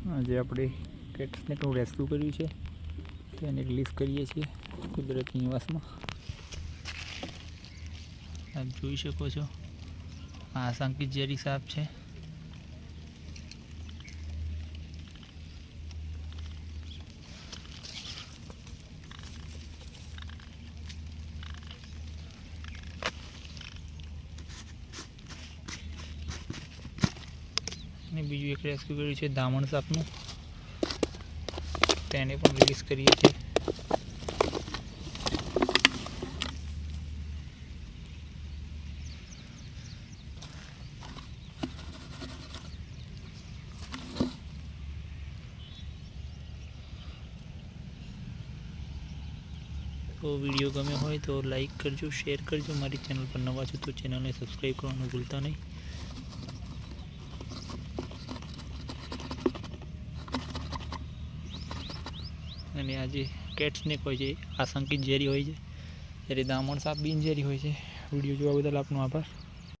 આજે આપણે cat સ્નેકનું rescue કર્યું છે, તેને રિલીઝ કરીએ છીએ કુદરતી નિવાસમાં. આપ જોઈ શકો છો, આ આશંકિત ઝેરી સાપ છે. અને બીજું એક રેસ્ક્યુ કર્યું છે દામણ સાપનું, તેને પણ રિલીઝ કરીએ છીએ. તો વિડીયો ગમે હોય તો લાઈક કરજો, શેર કરજો. મારી ચેનલ પર નવા છો તો ચેનલને સબસ્ક્રાઈબ કરવાનું ભૂલતા નહીં. અને આજે કેટ સ્નેક હોય છે આશંકિત ઝેરી હોય છે, જ્યારે દામણ સાપ બિનઝેરી હોય છે. વિડીયો જોવા બદલ આપનો આભાર.